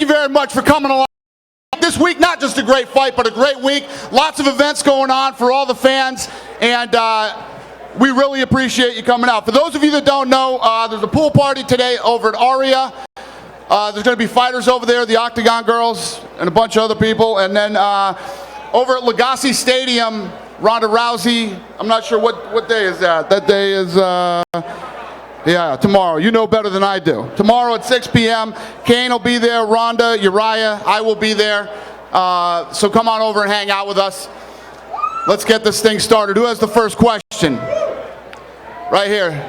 thank you very much for coming along. This week, not just a great fight, but a great week. Lots of events going on for all the fans, and we really appreciate you coming out. For those of you that don't know, there's a pool party today over at Aria. There's going to be fighters over there, the Octagon girls, and a bunch of other people. And then over at Legacy Stadium, Ronda Rousey, I'm not sure what day is that. That day is, yeah, tomorrow. You know better than I do. Tomorrow at 6 p.m., Kane will be there, Ronda, Uriah, I will be there. So come on over and hang out with us. Let's get this thing started. Who has the first question? Right here.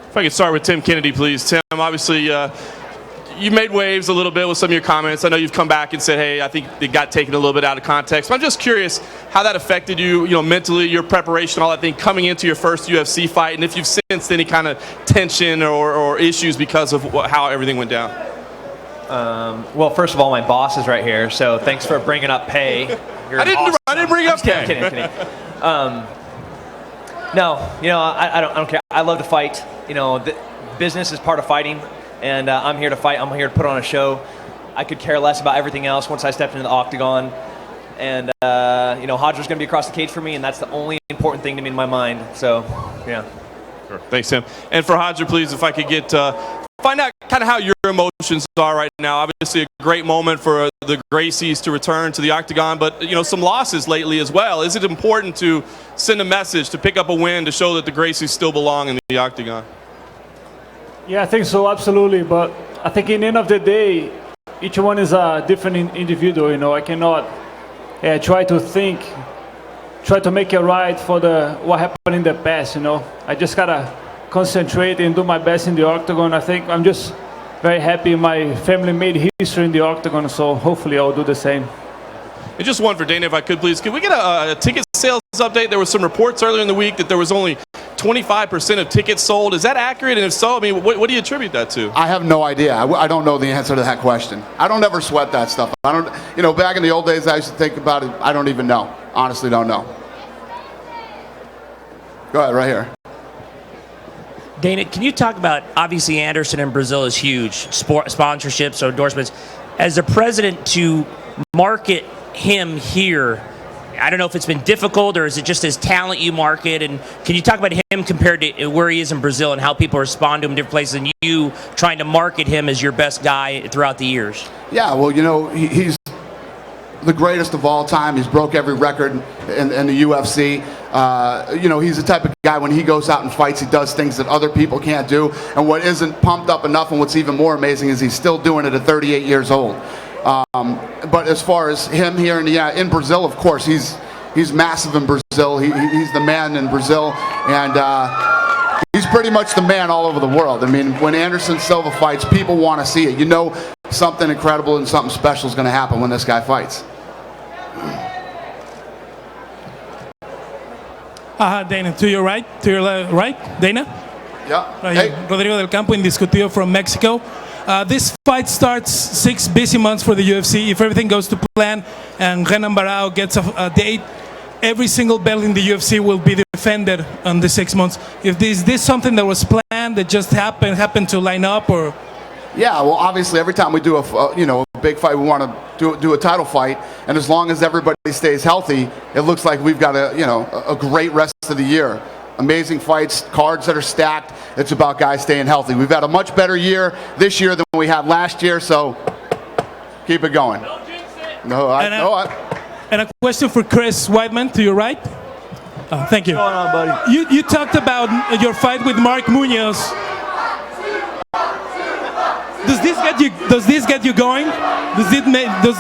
If I could start with Tim Kennedy, please. Tim, obviously, you made waves a little bit with some of your comments. I know you've come back and said, hey, I think it got taken a little bit out of context. But I'm just curious how that affected you, mentally, your preparation, all that thing, coming into your first UFC fight, and if you've sensed any kind of tension or issues because of how everything went down. Well, first of all, my boss is right here, so thanks for bringing up pay. I didn't bring up pay. I'm kidding. No, I don't care. I love to fight. The business is part of fighting, and I'm here to fight. I'm here to put on a show. I could care less about everything else once I stepped into the octagon. And, Hodger's going to be across the cage for me, and that's the only important thing to me in my mind. So, yeah. Sure. Thanks, Tim. And for Hodger, please, if I could get find out kind of how your emotions are right now. Obviously, a great moment for the Gracies to return to the octagon, but some losses lately as well. Is it important to send a message, to pick up a win, to show that the Gracies still belong in the octagon? Yeah, I think so, absolutely. But I think in the end of the day, each one is a different individual. I cannot try to make it right for what happened in the past. I just gotta concentrate and do my best in the octagon. I think I'm just very happy my family made history in the octagon, so hopefully I'll do the same. And just one for Dana, if I could, please. Could we get a ticket sales update? There was some reports earlier in the week that there was only 25% of tickets sold. Is that accurate? And if so, what do you attribute that to? I have no idea. I don't know the answer to that question. I don't ever sweat that stuff. I don't. Back in the old days, I used to think about it. I don't even know. Honestly, don't know. Go ahead, right here. Dana, can you talk about, obviously Anderson in Brazil is huge, sponsorships or endorsements. As the president, to market him here, I don't know if it's been difficult or is it just his talent you market? And can you talk about him compared to where he is in Brazil and how people respond to him in different places and you trying to market him as your best guy throughout the years? Yeah, well, he's the greatest of all time. He's broke every record in the UFC. He's the type of guy, when he goes out and fights, he does things that other people can't do. And what isn't pumped up enough, and what's even more amazing, is he's still doing it at 38 years old. But as far as him here in Brazil, of course, he's massive in Brazil. He's the man in Brazil, and he's pretty much the man all over the world. When Anderson Silva fights, people want to see it. Something incredible and something special is going to happen when this guy fights. Dana, to your right, Dana? Yeah. Right here. Rodrigo del Campo, indiscutido from Mexico. This fight starts 6 busy months for the UFC. If everything goes to plan and Renan Barão gets a date, every single belt in the UFC will be defended on the 6 months. Is this something that was planned, that just happened to line up, or? Yeah, well, obviously, every time we do a big fight, we want to do a title fight, and as long as everybody stays healthy, it looks like we've got a great rest of the year. Amazing fights, cards that are stacked. It's about guys staying healthy. We've had a much better year this year than we had last year, so keep it going. Don't jinx it. And a question for Chris Weidman, to your right. Thank you. What's going on, buddy? You talked about your fight with Mark Munoz. Does this get you going? Does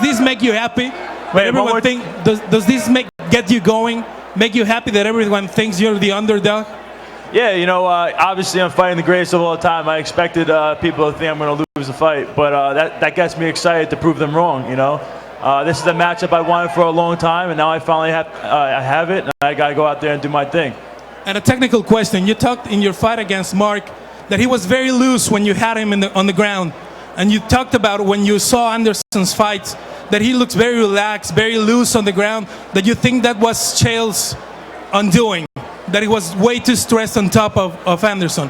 this make you happy? Wait, Does this get you going? Make you happy that everyone thinks you're the underdog? Yeah, obviously I'm fighting the greatest of all time. I expected people to think I'm going to lose the fight, but that gets me excited to prove them wrong. This is a matchup I wanted for a long time, and now I finally have it, and I got to go out there and do my thing. And a technical question: you talked in your fight against Mark that he was very loose when you had him on the ground, and you talked about when you saw Anderson's fights that he looks very relaxed, very loose on the ground. That you think that was Chael's undoing, that he was way too stressed on top of Anderson.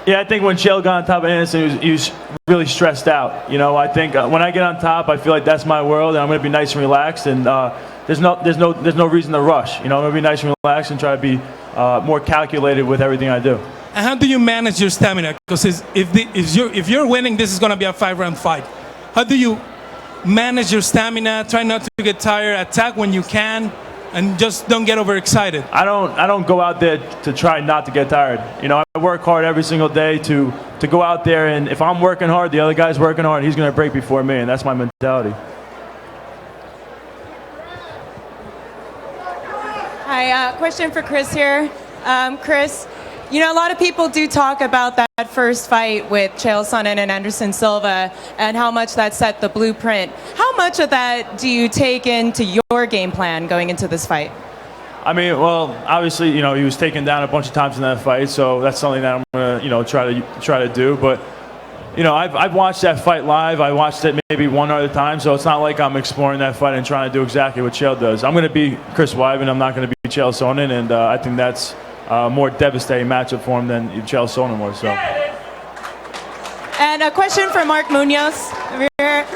Yeah, I think when Chael got on top of Anderson, he was really stressed out. You know, I think when I get on top, I feel like that's my world, and I'm going to be nice and relaxed. And there's no reason to rush. You know, I'm going to be nice and relaxed and try to be more calculated with everything I do. And how do you manage your stamina? Because if you're winning, this is going to be a 5-round fight. How do you manage your stamina? Try not to get tired. Attack when you can. And just don't get overexcited. I don't go out there to try not to get tired. You know, I work hard every single day to go out there, and if I'm working hard, the other guy's working hard, he's going to break before me, and that's my mentality. Hi, question for Chris here. Chris, you know, a lot of people do talk about that first fight with Chael Sonnen and Anderson Silva and how much that set the blueprint. How much of that do you take into your game plan going into this fight? I mean, well, obviously, you know, he was taken down a bunch of times in that fight, so that's something that I'm going to, you know, try to do. But, you know, I've watched that fight live. I watched it maybe one other time, so it's not like I'm exploring that fight and trying to do exactly what Chael does. I'm going to be Chris Weidman. I'm not going to be Chael Sonnen, and I think that's a more devastating matchup for him than Chael Sonnen was. So. And a question for Mark Munoz over here.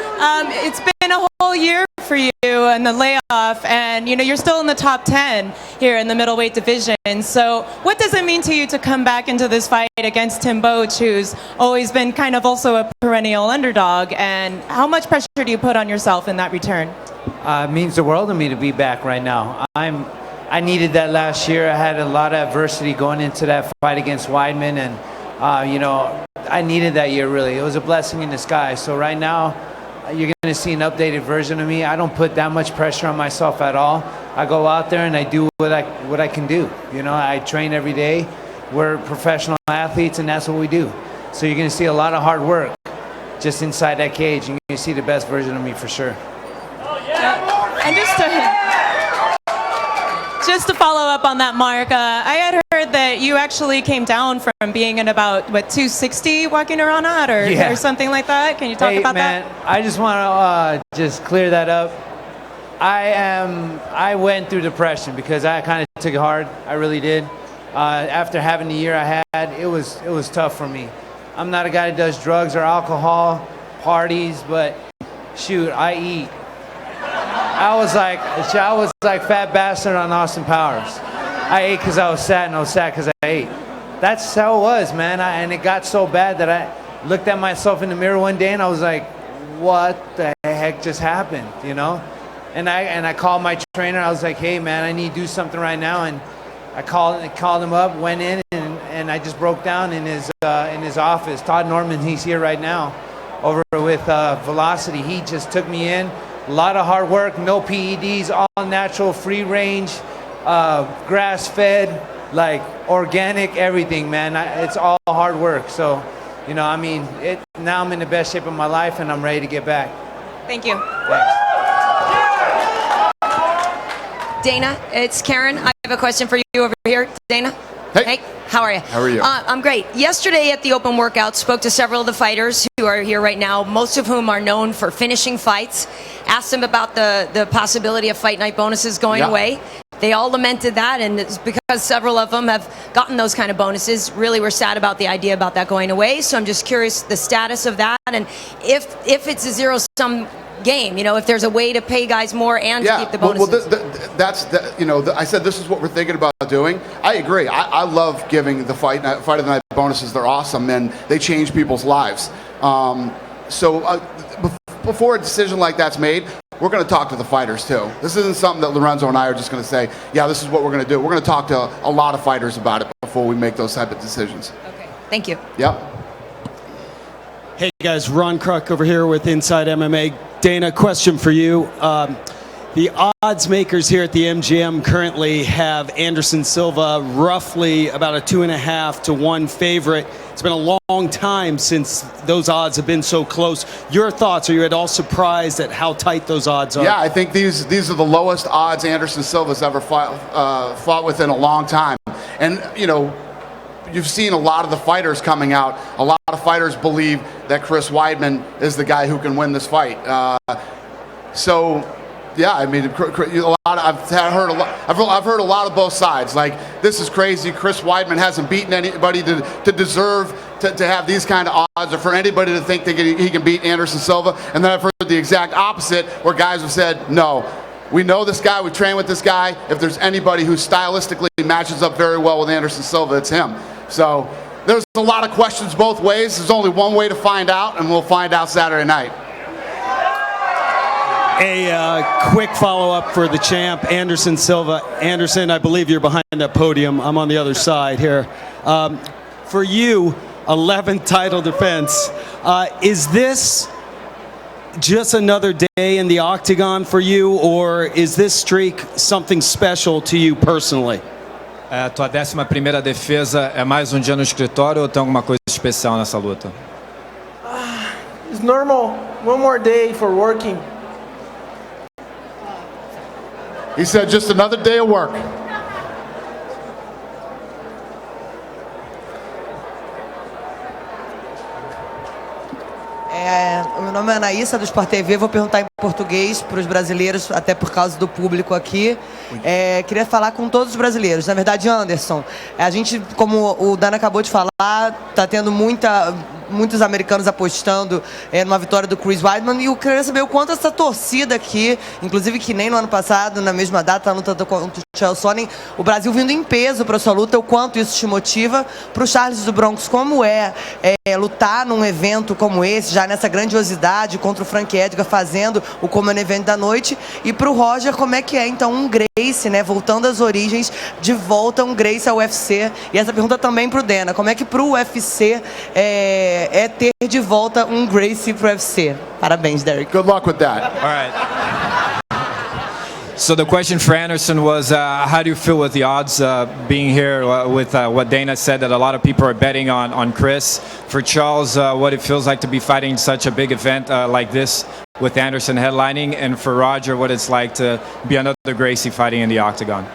It's been a whole year for you and the layoff, and you know you're still in the top 10 here in the middleweight division. So what does it mean to you to come back into this fight against Tim Boetsch, who's always been kind of also a perennial underdog, and how much pressure do you put on yourself in that return? It means the world to me to be back right now. I needed that last year. I had a lot of adversity going into that fight against Weidman, and you know, I needed that year, really. It was a blessing in disguise. So right now, you're going to see an updated version of me. I don't put that much pressure on myself at all. I go out there and I do what I can do. You know, I train every day. We're professional athletes, and that's what we do. So you're going to see a lot of hard work just inside that cage. You're going to see the best version of me for sure. And just to follow up on that, Mark, I had heard that you actually came down from being in about, 260 walking around at, or something like that. Can you talk about that? I just want to just clear that up. I went through depression because I kind of took it hard. I really did. After having the year I had, it was tough for me. I'm not a guy that does drugs or alcohol, parties, but shoot, I eat. I was like Fat Bastard on Austin Powers. I ate because I was sad, and I was sad because I ate. That's how it was, man. And it got so bad that I looked at myself in the mirror one day and I was like, what the heck just happened, you know? And I called my trainer. I was like, hey, man, I need to do something right now. And I called him up, went in, and I just broke down in his office. Todd Norman, he's here right now over with Velocity. He just took me in. A lot of hard work, no PEDs, all natural, free range, grass-fed, like organic, everything, man. It's all hard work. So, you know, I mean, now I'm in the best shape of my life, and I'm ready to get back. Thank you. Thanks. Dana, it's Karen. I have a question for you over here. Dana? Hey. How are you? How are you? I'm great. Yesterday at the open workout, spoke to several of the fighters who are here right now, most of whom are known for finishing fights. Asked them about the possibility of fight night bonuses going away. They all lamented that, and it's because several of them have gotten those kind of bonuses. Really were sad about the idea about that going away. So I'm just curious the status of that, and if it's a zero-sum game, you know, if there's a way to pay guys more and to keep the bonuses. Well, I said this is what we're thinking about doing. I agree. I love giving the fight of the night bonuses. They're awesome, and they change people's lives. Before a decision like that's made, we're going to talk to the fighters too. This isn't something that Lorenzo and I are just going to say, yeah, this is what we're going to do. We're going to talk to a lot of fighters about it before we make those type of decisions. Okay, thank you. Yep. Hey guys, Ron Kruk over here with Inside MMA. Dana, question for you. The odds makers here at the MGM currently have Anderson Silva roughly about a 2.5 to 1 favorite. It's been a long time since those odds have been so close. Your thoughts? Are you at all surprised at how tight those odds are? Yeah, I think these are the lowest odds Anderson Silva's ever fought with in a long time. And, you know, you've seen a lot of the fighters coming out. A lot of fighters believe that Chris Weidman is the guy who can win this fight. Yeah, I mean, I've heard a lot of both sides. Like, this is crazy. Chris Weidman hasn't beaten anybody to deserve to have these kind of odds, or for anybody to think that he can beat Anderson Silva. And then I've heard the exact opposite, where guys have said, no, we know this guy, we train with this guy. If there's anybody who stylistically matches up very well with Anderson Silva, it's him. So there's a lot of questions both ways. There's only one way to find out, and we'll find out Saturday night. A quick follow-up for the champ, Anderson Silva. Anderson, I believe you're behind that podium. I'm on the other side here. For you, 11th title defense. Is this just another day in the octagon for you, or is this streak something special to you personally? A tua 11ª defesa é mais dia no escritório ou tem alguma coisa especial nessa luta? It's normal. One more day for working. He said just another day of work. O meu nome é Anaísa, do Sport TV. Vou perguntar em português para os brasileiros, até por causa do público aqui. Queria falar com todos os brasileiros. Na verdade, Anderson, a gente, como o Dana acabou de falar, está tendo muitos americanos apostando numa vitória do Chris Weidman, e eu queria saber o quanto essa torcida aqui, inclusive que nem no ano passado, na mesma data, a luta contra o Chael Sonnen, o Brasil vindo em peso para sua luta, o quanto isso te motiva. Para o Charles do Bronx, como lutar num evento como esse, já nessa grandiosidade, contra o Frank Edgar, fazendo o Common Event da noite, e para o Roger, como é que é então um Gracie, né, voltando às origens, de volta um Gracie ao UFC, e essa pergunta também para o Dana, como é que para o UFC ter de volta um Gracie pro UFC. Parabéns, Derek. Good luck with that. All right. So the question for Anderson was, how do you feel with the odds being here with what Dana said, that a lot of people are betting on Chris? For Charles, what it feels like to be fighting such a big event like this with Anderson headlining, and for Roger, what it's like to be another Gracie fighting in the octagon.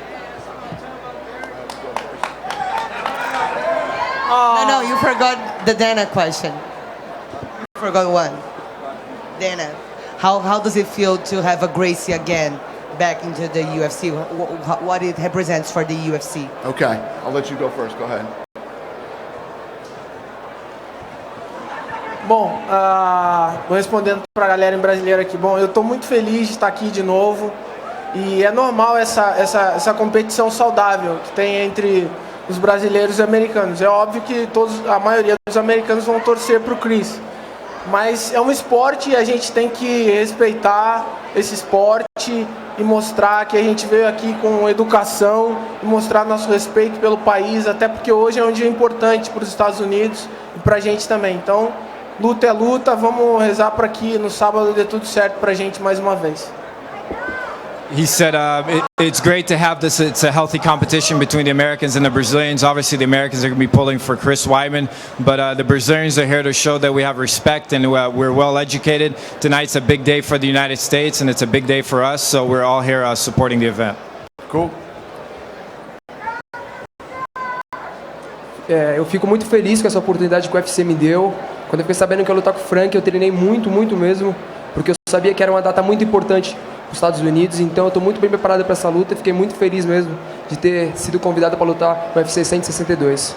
No, you forgot the Dana question. You forgot one. Dana, how does it feel to have a Gracie again back into the UFC? What it represents for the UFC? Okay, I'll let you go first. Go ahead. Bom, respondendo para a galera em brasileiro aqui, bom, eu estou muito feliz de estar aqui de novo, e é normal essa competição saudável que tem entre os brasileiros e americanos. É óbvio que a maioria dos americanos vão torcer para o Chris, mas é um esporte e a gente tem que respeitar esse esporte e mostrar que a gente veio aqui com educação e mostrar nosso respeito pelo país, até porque hoje é um dia importante para os Estados Unidos e para a gente também. Então, luta é luta, vamos rezar para que no sábado dê tudo certo para a gente mais uma vez. He said it's great to have this. It's a healthy competition between the Americans and the Brazilians. Obviously, the Americans are going to be pulling for Chris Weidman, but the Brazilians are here to show that we have respect and we're well educated. Tonight's a big day for the United States, and it's a big day for us, so we're all here supporting the event. Cool. Eu fico muito feliz com essa oportunidade que o UFC me deu. Quando eu fiquei sabendo que eu ia lutar com o Frank, eu treinei muito mesmo, porque eu sabia que era uma data muito importante para os Estados Unidos, então eu estou muito bem preparado para essa luta e fiquei muito feliz mesmo de ter sido convidado para lutar no UFC 162.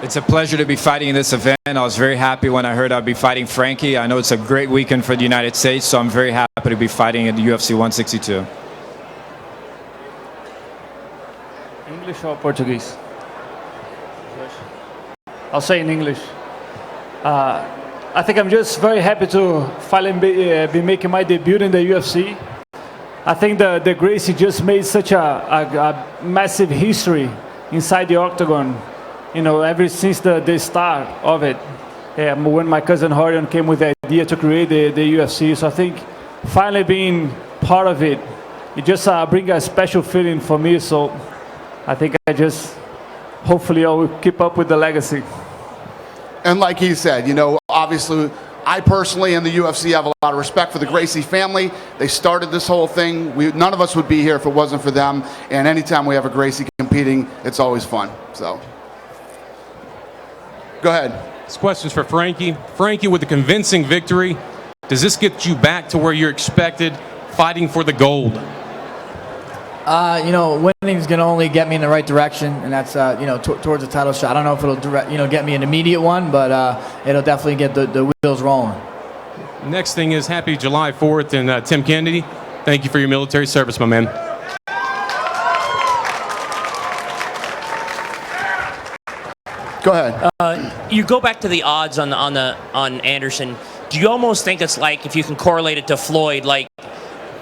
It's a pleasure to be fighting in this event. I was very happy when I heard I'd be fighting Frankie. I know it's a great weekend for the United States, so I'm very happy to be fighting at the UFC 162. English or Portuguese? I'll say in English. I think I'm just very happy to finally be making my debut in the UFC. I think the Gracie just made such a massive history inside the octagon, you know, ever since the start of it. When my cousin Horion came with the idea to create the UFC, so I think finally being part of it, it just brings a special feeling for me. So I think hopefully I will keep up with the legacy. And like he said, you know, obviously, I personally and the UFC have a lot of respect for the Gracie family. They started this whole thing. None of us would be here if it wasn't for them. And anytime we have a Gracie competing, it's always fun. So, go ahead. This question's for Frankie. Frankie, with a convincing victory, does this get you back to where you're expected, fighting for the gold? You know, is going to only get me in the right direction, and that's towards a title shot. I don't know if it'll get me an immediate one, but it'll definitely get the wheels rolling. Next thing is happy July 4th, and Tim Kennedy, thank you for your military service, my man. Go ahead. You go back to the odds on Anderson. Do you almost think it's like, if you can correlate it to Floyd, like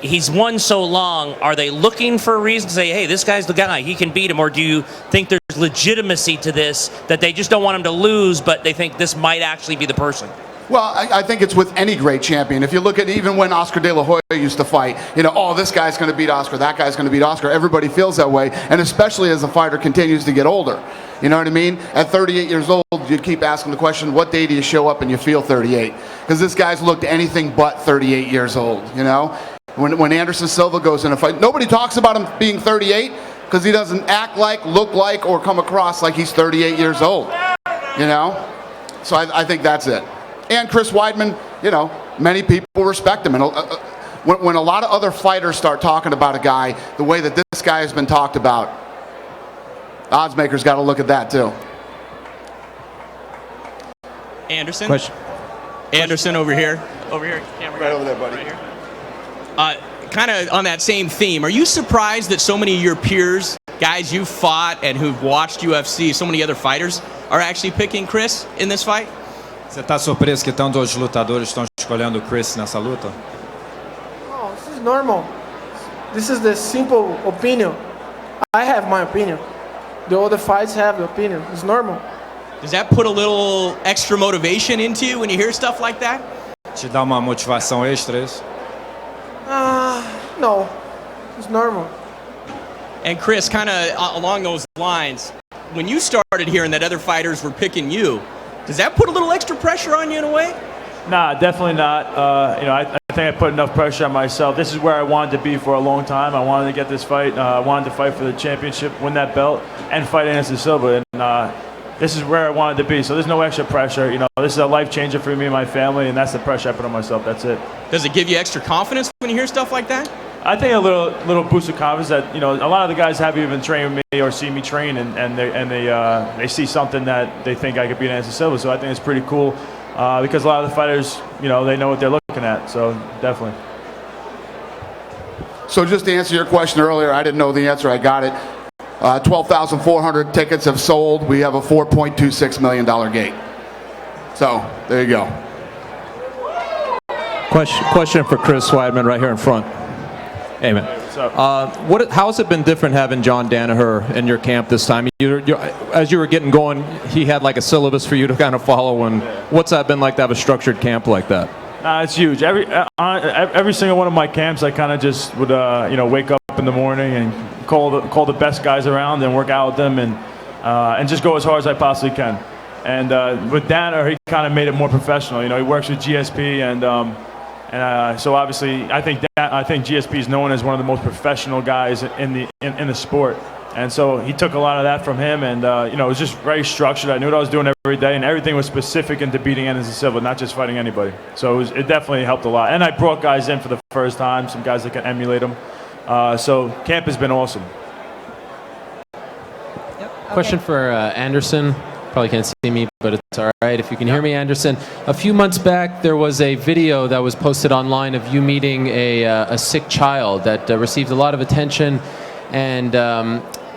he's won so long, are they looking for a reason to say, hey, this guy's the guy, he can beat him? Or do you think there's legitimacy to this, that they just don't want him to lose, but they think this might actually be the person? Well, I think it's with any great champion. If you look at even when Oscar De La Hoya used to fight, oh, this guy's going to beat Oscar, that guy's going to beat Oscar. Everybody feels that way, and especially as the fighter continues to get older. You know what I mean? At 38 years old, you keep asking the question, what day do you show up and you feel 38? Because this guy's looked anything but 38 years old, When Anderson Silva goes in a fight, nobody talks about him being 38 because he doesn't act like, look like, or come across like he's 38 years old, So I think that's it. And Chris Weidman, many people respect him. And when a lot of other fighters start talking about a guy the way that this guy has been talked about, odds makers got to look at that too. Anderson. Question. Anderson over here. Over here. Camera right over there, buddy. Right here. Kind of on that same theme, are you surprised that so many of your peers, guys you've fought and who've watched UFC, so many other fighters, are actually picking Chris in this fight? Você está surpreso que tantos outros lutadores estão escolhendo o Chris nessa luta? No, this is normal. This is the simple opinion. I have my opinion. The other fights have the opinion. It's normal. Does that put a little extra motivation into you when you hear stuff like that? Te dá uma motivação extra isso? No. It's normal. And Chris, kind of along those lines, when you started hearing that other fighters were picking you, does that put a little extra pressure on you in a way? Nah, definitely not. I think I put enough pressure on myself. This is where I wanted to be for a long time. I wanted to get this fight. I wanted to fight for the championship, win that belt, and fight Anderson Silva. And this is where I wanted to be. So there's no extra pressure. This is a life changer for me and my family, and that's the pressure I put on myself. That's it. Does it give you extra confidence when you hear stuff like that? I think a little boost of confidence that a lot of the guys haven't even trained with me or seen me train, and they see something that they think I could beat Anderson Silva. So I think it's pretty cool because a lot of the fighters, they know what they're looking at. So definitely. So just to answer your question earlier, I didn't know the answer. I got it. 12,400 tickets have sold. We have a $4.26 million gate. So there you go. Question for Chris Weidman right here in front. Hey, man. How has it been different having John Danaher in your camp this time? As you were getting going, he had like a syllabus for you to kind of follow. And what's that been like to have a structured camp like that? It's huge. Every single one of my camps, I kind of just would wake up in the morning and call the best guys around and work out with them and just go as hard as I possibly can. And with Danaher, he kind of made it more professional. He works with GSP and so obviously, I think GSP is known as one of the most professional guys in the sport, and so he took a lot of that from him, and it was just very structured. I knew what I was doing every day, and everything was specific into beating Anderson Silva, not just fighting anybody. So it definitely helped a lot. And I brought guys in for the first time, some guys that can emulate him. So camp has been awesome. Question for Anderson. Probably can't see me, but it's all right if you can hear me, Anderson. A few months back, there was a video that was posted online of you meeting a sick child that received a lot of attention, and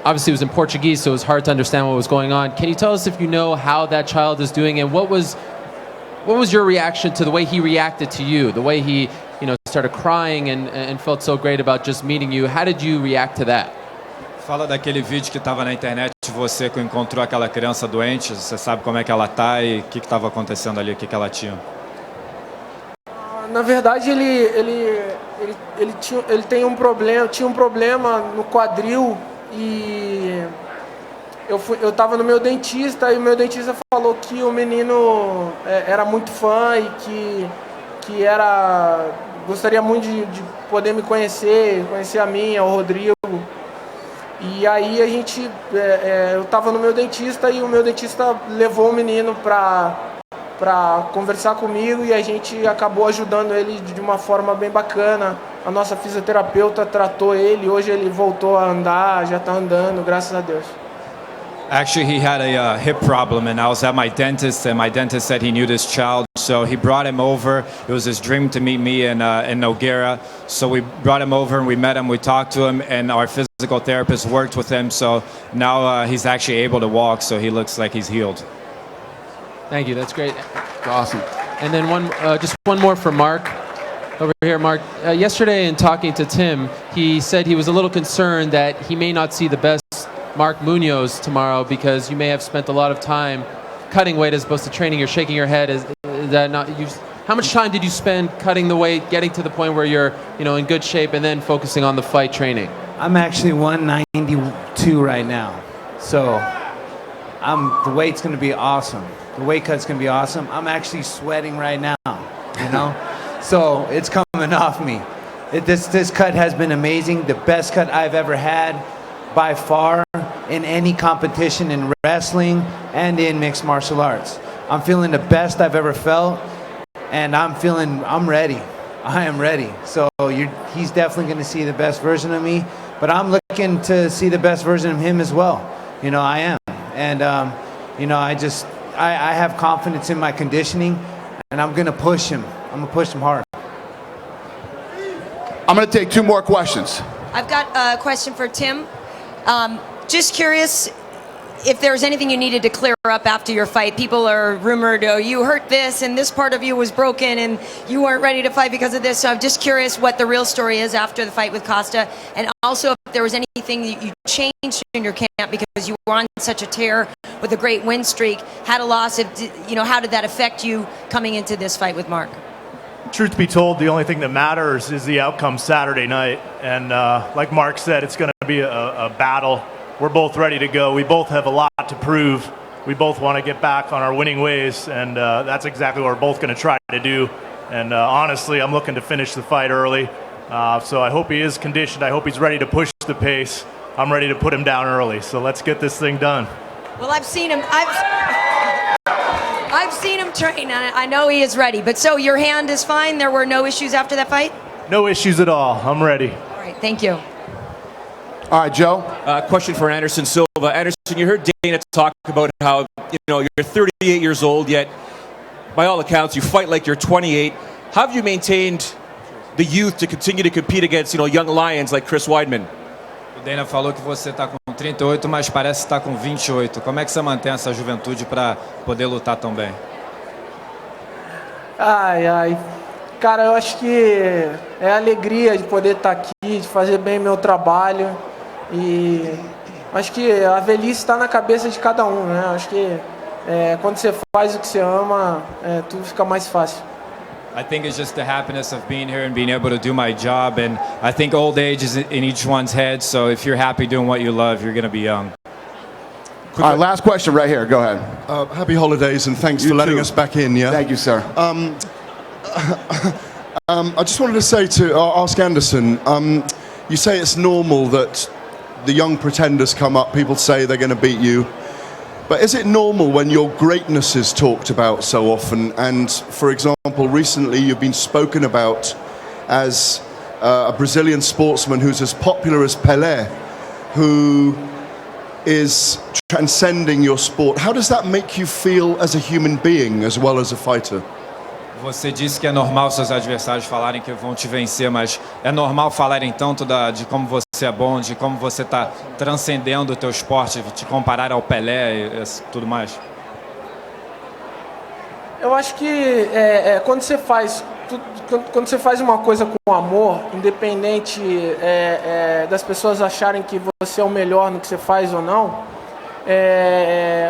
obviously it was in Portuguese, so it was hard to understand what was going on. Can you tell us if you know how that child is doing, and what was your reaction to the way he reacted to you, the way he started crying and felt so great about just meeting you? How did you react to that? Fala daquele vídeo que estava na internet de você que encontrou aquela criança doente. Você sabe como é que ela tá e o que estava acontecendo ali, o que ela tinha? Na verdade, ele tinha um problema no quadril e eu estava no meu dentista e o meu dentista falou que o menino era muito fã e que gostaria muito de poder me conhecer a mim, ao Rodrigo. E aí eu estava no meu dentista e o meu dentista levou o menino para para conversar comigo e a gente acabou ajudando ele de uma forma bem bacana. A nossa fisioterapeuta tratou ele, hoje ele voltou a andar, já está andando, graças a Deus. Actually, he had a hip problem, and I was at my dentist, and my dentist said he knew this child, so he brought him over. It was his dream to meet me in Nogueira, so we brought him over, and we met him, we talked to him, and our physical therapist worked with him, so now he's actually able to walk, so he looks like he's healed. Thank you. That's great. Awesome. And then just one more for Mark. Over here, Mark. Yesterday in talking to Tim, he said he was a little concerned that he may not see the best Mark Munoz tomorrow because you may have spent a lot of time cutting weight as opposed to training. You're shaking your head. Is that not? How much time did you spend cutting the weight, getting to the point where you're, in good shape, and then focusing on the fight training? I'm actually 192 right now, so the weight's going to be awesome. The weight cut's going to be awesome. I'm actually sweating right now, so it's coming off me. This cut has been amazing, the best cut I've ever had by far in any competition in wrestling and in mixed martial arts. I'm feeling the best I've ever felt, and I'm ready. I am ready. So he's definitely going to see the best version of me, but I'm looking to see the best version of him as well. I am. And, I have confidence in my conditioning, and I'm going to push him. I'm going to push him hard. I'm going to take 2 more questions. I've got a question for Tim. Just curious if there's anything you needed to clear up after your fight. People are rumored, you hurt this and this part of you was broken and you weren't ready to fight because of this. So I'm just curious what the real story is after the fight with Costa. And also if there was anything that you changed in your camp because you were on such a tear with a great win streak, had a loss, how did that affect you coming into this fight with Mark? Truth be told, the only thing that matters is the outcome Saturday night. And like Mark said, it's going to be a battle. We're both ready to go. We both have a lot to prove. We both want to get back on our winning ways, and that's exactly what we're both going to try to do. And honestly, I'm looking to finish the fight early. So I hope he is conditioned. I hope he's ready to push the pace. I'm ready to put him down early. So let's get this thing done. Well, I've seen him. I've seen him train. I know he is ready. But so your hand is fine? There were no issues after that fight? No issues at all. I'm ready. All right. Thank you. All right, Joe. Question for Anderson Silva. Anderson, you heard Dana talk about how you're 38 years old, yet by all accounts you fight like you're 28. How have you maintained the youth to continue to compete against young lions like Chris Weidman? O Dana falou que você está com 38, mas parece estar com 28. Como é que você mantém essa juventude para poder lutar tão bem? Ai. Cara, eu acho que é a alegria de poder estar aqui, de fazer bem meu trabalho. E acho que a velhice está na cabeça de cada um, né? Acho que quando você faz o que você ama, tudo fica mais fácil. I think it's just the happiness of being here and being able to do my job, and I think old age is in each one's head, so if you're happy doing what you love, you're going to be young. All right, last question right here. Go ahead. Happy holidays and thanks for letting us back in, yeah? Thank you, sir. I just wanted to say ask Anderson, you say it's normal that the young pretenders come up, people say they're going to beat you. But is it normal when your greatness is talked about so often? And for example, recently you've been spoken about as a Brazilian sportsman who's as popular as Pelé, who is transcending your sport. How does that make you feel as a human being as well as a fighter? Você disse que é normal seus adversários falarem que vão te vencer, mas é normal falarem tanto de como você é bom, de como você está transcendendo o teu esporte, te comparar ao Pelé e tudo mais? Eu acho que quando você faz uma coisa com amor, independente das pessoas acharem que você é o melhor no que você faz ou não,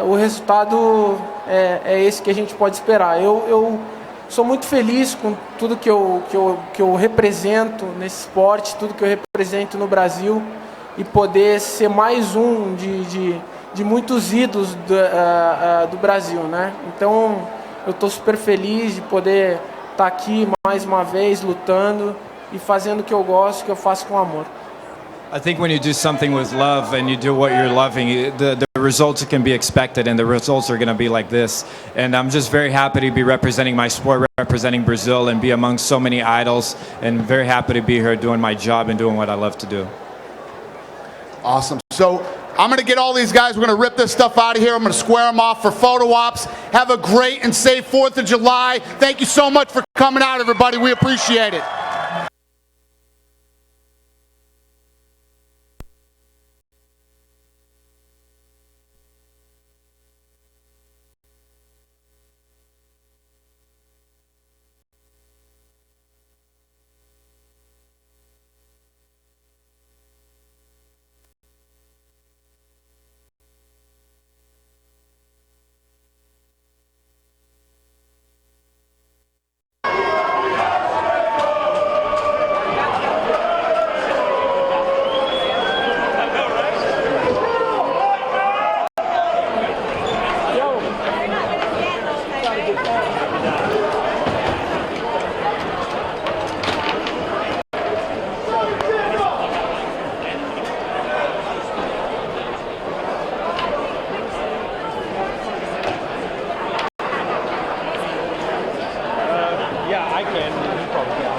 o resultado é esse que a gente pode esperar. Eu sou muito feliz com tudo que eu represento nesse esporte, tudo que eu represento no Brasil, e poder ser mais um de muitos ídolos do Brasil, né? Então eu estou super feliz de poder estar aqui mais uma vez lutando e fazendo o que eu gosto, que eu faço com amor. I think when you do something with love and you do what you're loving, the results can be expected, and the results are going to be like this. And I'm just very happy to be representing my sport, representing Brazil, and be among so many idols, and very happy to be here doing my job and doing what I love to do. Awesome. So I'm going to get all these guys. We're going to rip this stuff out of here. I'm going to square them off for photo ops. Have a great and safe 4th of July. Thank you so much for coming out, everybody. We appreciate it. Yeah, I can. You probably can.